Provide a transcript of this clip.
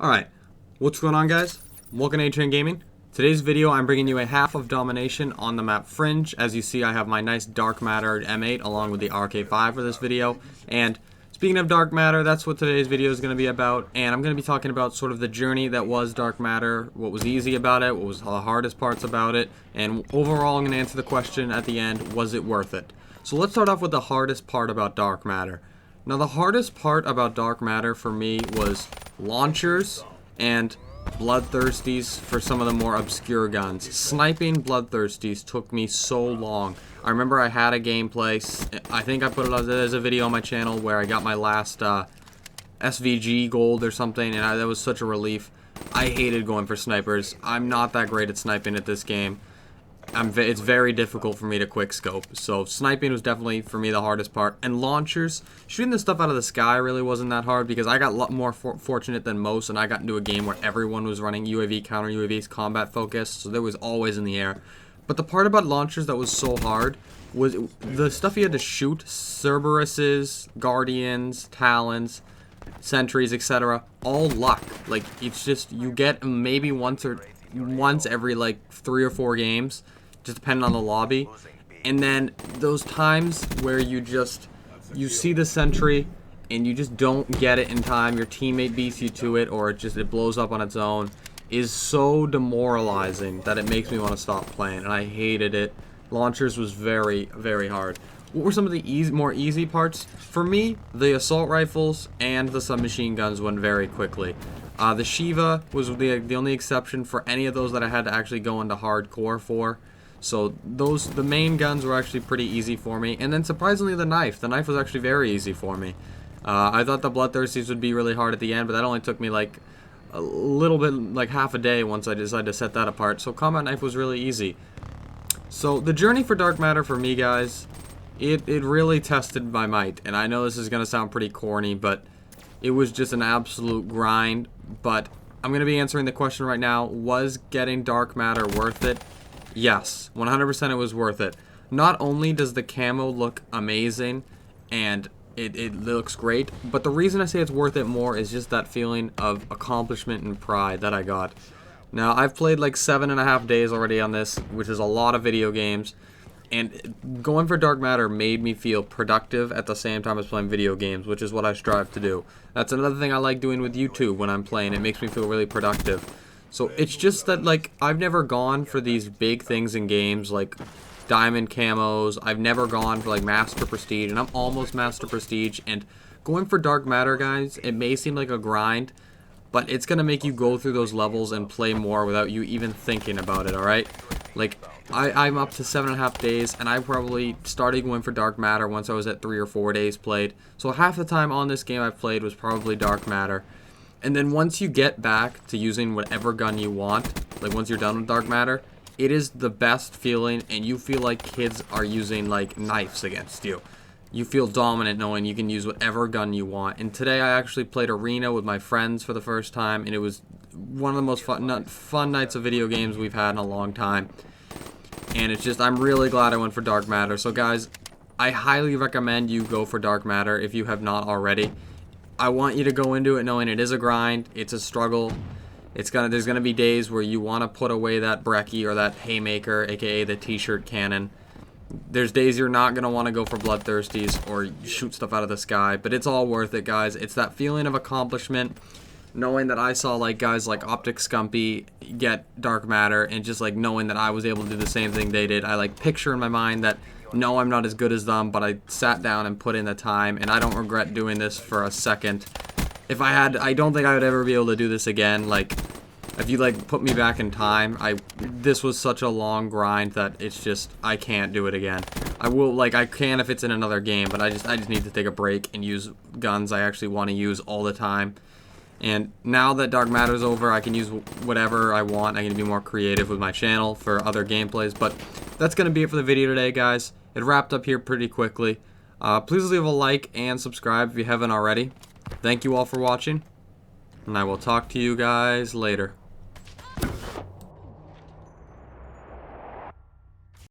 Alright, what's going on, guys? Welcome to A-Train Gaming. Today's video, I'm bringing you a half of domination on the map Fringe. As you see, I have my nice Dark Matter M8 along with the RK5 for this video. And speaking of Dark Matter, that's what today's video is going to be about. And I'm going to be talking about sort of the journey that was Dark Matter, what was easy about it, what was the hardest parts about it, and overall I'm going to answer the question at the end, was it worth it? So let's start off with the hardest part about Dark Matter. Now, the hardest part about Dark Matter for me was launchers and bloodthirsties for some of the more obscure guns. Sniping bloodthirsties took me so long. I remember I had a gameplay, I think I put it as a video on my channel where I got my last SVG gold or something, and that was such a relief. I hated going for snipers. I'm not that great at sniping at this game. It's very difficult for me to quick scope, so sniping was definitely for me the hardest part. And launchers, shooting the stuff out of the sky really wasn't that hard because I got a lot more fortunate than most, and I got into a game where everyone was running UAV, counter UAVs, combat focused, so there was always in the air. But the part about launchers that was so hard was the stuff you had to shoot: Cerberuses, Guardians, Talons, Sentries, etc. All luck. Like, it's just you get maybe once every like 3 or 4 games, just depending on the lobby. And then those times where you see the sentry and you just don't get it in time, your teammate beats you to it, or it blows up on its own, is so demoralizing that it makes me want to stop playing, and I hated it. Launchers was very, very hard. What were some of the more easy parts? For me, the assault rifles and the submachine guns went very quickly. The Shiva was the only exception for any of those that I had to actually go into hardcore for. So the main guns were actually pretty easy for me. And then surprisingly the knife was actually very easy for me. I thought the bloodthirsties would be really hard at the end, but that only took me like a little bit, like half a day once I decided to set that apart. So combat knife was really easy. So the journey for Dark Matter for me, guys, it really tested my might. And I know this is going to sound pretty corny, but it was just an absolute grind. But I'm going to be answering the question right now. Was getting Dark Matter worth it? Yes, 100% it was worth it. Not only does the camo look amazing and it looks great, but the reason I say it's worth it more is just that feeling of accomplishment and pride that I got. Now, I've played like 7.5 days already on this, which is a lot of video games. And going for Dark Matter made me feel productive at the same time as playing video games, which is what I strive to do. That's another thing I like doing with YouTube when I'm playing. It makes me feel really productive. So it's just that, like, I've never gone for these big things in games like diamond camos. I've never gone for like Master Prestige, and I'm almost Master Prestige. And going for Dark Matter, guys, it may seem like a grind, but it's going to make you go through those levels and play more without you even thinking about it, alright? Like, I'm up to 7.5 days, and I probably started going for Dark Matter once I was at 3 or 4 days played. So half the time on this game I've played was probably Dark Matter. And then once you get back to using whatever gun you want, like once you're done with Dark Matter, it is the best feeling, and you feel like kids are using like knives against you. You feel dominant knowing you can use whatever gun you want. And today I actually played Arena with my friends for the first time, and it was one of the most fun nights of video games we've had in a long time. And it's just, I'm really glad I went for Dark Matter. So guys, I highly recommend you go for Dark Matter if you have not already. I want you to go into it knowing it is a grind, it's a struggle. There's gonna be days where you want to put away that brecci or that haymaker, aka the t-shirt cannon. There's days you're not gonna want to go for bloodthirsties or shoot stuff out of the sky, but it's all worth it, guys. It's that feeling of accomplishment, knowing that I saw like guys like Optic Scumpy get Dark Matter, and just like knowing that I was able to do the same thing they did. I like picture in my mind that no, I'm not as good as them, but I sat down and put in the time, and I don't regret doing this for a second. If I had, I don't think I would ever be able to do this again. Like, if you like put me back in time, this was such a long grind that it's just, I can't do it again. I will, like, I can if it's in another game, but I just need to take a break and use guns I actually want to use all the time. And now that Dark Matter's over, I can use whatever I want. I can be more creative with my channel for other gameplays. But that's going to be it for the video today, guys. It wrapped up here pretty quickly. Please leave a like and subscribe if you haven't already. Thank you all for watching, and I will talk to you guys later.